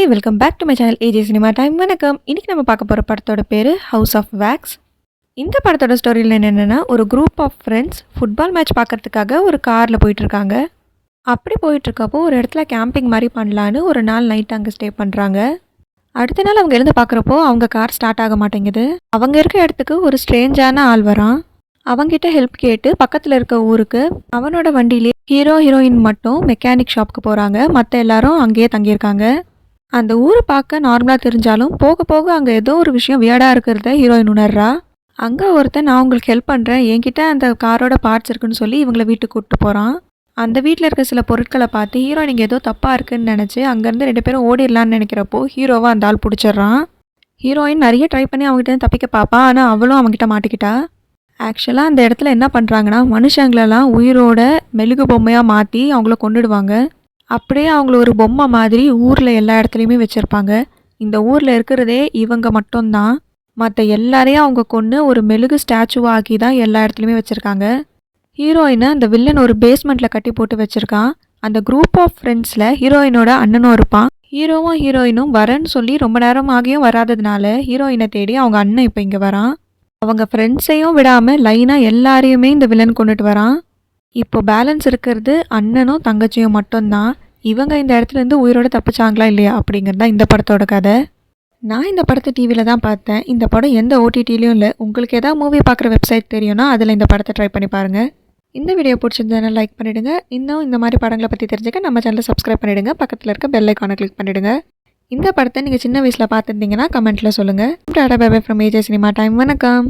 Hi welcome back to my channel AJ cinema time. வணக்கம். இன்றைக்கி நம்ம பார்க்க போகிற படத்தோட பேர் ஹவுஸ் ஆஃப் வேக்ஸ். இந்த படத்தோட ஸ்டோரியில் என்னென்னா, ஒரு group of friends football match பார்க்குறதுக்காக ஒரு காரில் போயிட்டுருக்காங்க. அப்படி போயிட்டுருக்கப்போ ஒரு இடத்துல கேம்பிங் மாதிரி பண்ணலான்னு ஒரு நாள் நைட் அங்கே ஸ்டே பண்ணுறாங்க. அடுத்த நாள் அவங்க எழுந்து பார்க்குறப்போ அவங்க கார் ஸ்டார்ட் ஆக மாட்டேங்குது. அவங்க இருக்க இடத்துக்கு ஒரு ஸ்ட்ரேஞ்சான ஆள் வரான். அவங்ககிட்ட ஹெல்ப் கேட்டு பக்கத்தில் இருக்க ஊருக்கு அவனோட வண்டியிலே ஹீரோயின் மட்டும் மெக்கானிக் ஷாப்புக்கு போகிறாங்க. மற்ற எல்லாரும் அங்கேயே தங்கியிருக்காங்க. அந்த ஊரை பார்க்க நார்மலாக தெரிஞ்சாலும் போக போக அங்கே ஏதோ ஒரு விஷயம் வியர்டாக இருக்கிறத ஹீரோயின் உணர்றா. அங்கே ஒருத்தன் நான் உங்களுக்கு ஹெல்ப் பண்ணுறேன், என்கிட்ட அந்த காரோட பார்ட்ஸ் இருக்குன்னு சொல்லி இவங்களை வீட்டுக்கு கூப்பிட்டு போகிறான். அந்த வீட்டில் இருக்க சில பொருட்களை பார்த்து ஹீரோயின் இங்கே ஏதோ தப்பாக இருக்குன்னு நினச்சி அங்கேருந்து 2 பேரும் ஓடிடலான்னு நினைக்கிறப்போ ஹீரோவை அந்த ஆள் பிடிச்சிட்றான். ஹீரோயின் நிறைய ட்ரை பண்ணி அவங்ககிட்ட தப்பிக்க பார்ப்பா. ஆனால் அவளும் அவங்ககிட்ட மாட்டிக்கிட்டா. ஆக்சுவலாக அந்த இடத்துல என்ன பண்ணுறாங்கன்னா, மனுஷங்களெல்லாம் உயிரோட மெழுகு பொம்மையாக மாற்றி அவங்கள கொண்டுடுவாங்க. அப்படியே அவங்கள ஒரு பொம்மை மாதிரி ஊரில் எல்லா இடத்துலையுமே வச்சுருப்பாங்க. இந்த ஊரில் இருக்கிறதே இவங்க மட்டும்தான். மற்ற எல்லாரையும் அவங்க கொன்று ஒரு மெழுகு ஸ்டாச்சுவாக ஆக்கி தான் எல்லா இடத்துலையுமே வச்சுருக்காங்க. ஹீரோயினை அந்த வில்லன் ஒரு பேஸ்மெண்ட்டில் கட்டி போட்டு வச்சுருக்கான். அந்த குரூப் ஆஃப் ஃப்ரெண்ட்ஸில் ஹீரோயினோட அண்ணனும் இருப்பான். ஹீரோயினும் வரேன்னு சொல்லி ரொம்ப நேரம் ஆகியும் வராததுனால ஹீரோயினை தேடி அவங்க அண்ணன் இப்போ இங்கே வரான். அவங்க ஃப்ரெண்ட்ஸையும் விடாமல் லைனாக எல்லாரையுமே இந்த வில்லன் கொண்டுட்டு வரான். இப்போ பேலன்ஸ் இருக்கிறது அண்ணனும் தங்கச்சியும் மட்டும்தான். இவங்க இந்த இடத்துலேருந்து உயிரோடு தப்பிச்சாங்களா இல்லையா அப்படிங்கிறது தான் இந்த படத்தோட கதை. நான் இந்த படத்தை டிவியில் தான் பார்த்தேன். இந்த படம் எந்த ஓடிடிலையும் இல்லை. உங்களுக்கு எதாவது மூவி பார்க்குற வெப்சைட் தெரியும்னா அதில் இந்த படத்தை ட்ரை பண்ணி பாருங்கள். இந்த வீடியோ பிடிச்சிருந்ததுனா லைக் பண்ணிவிடுங்க. இன்னும் இந்த மாதிரி படங்களை பற்றி தெரிஞ்சுக்க நம்ம சேனலை சப்ஸ்கிரைப் பண்ணிவிடுங்க. பக்கத்தில் இருக்க பெல் ஐக்கானை கிளிக் பண்ணிவிடுங்க. இந்த படத்தை நீங்கள் சின்ன வயசில் பார்த்துருந்தீங்கன்னா கமெண்ட்டில் சொல்லுங்கள். Tata bye bye from AJ cinema time. வணக்கம்.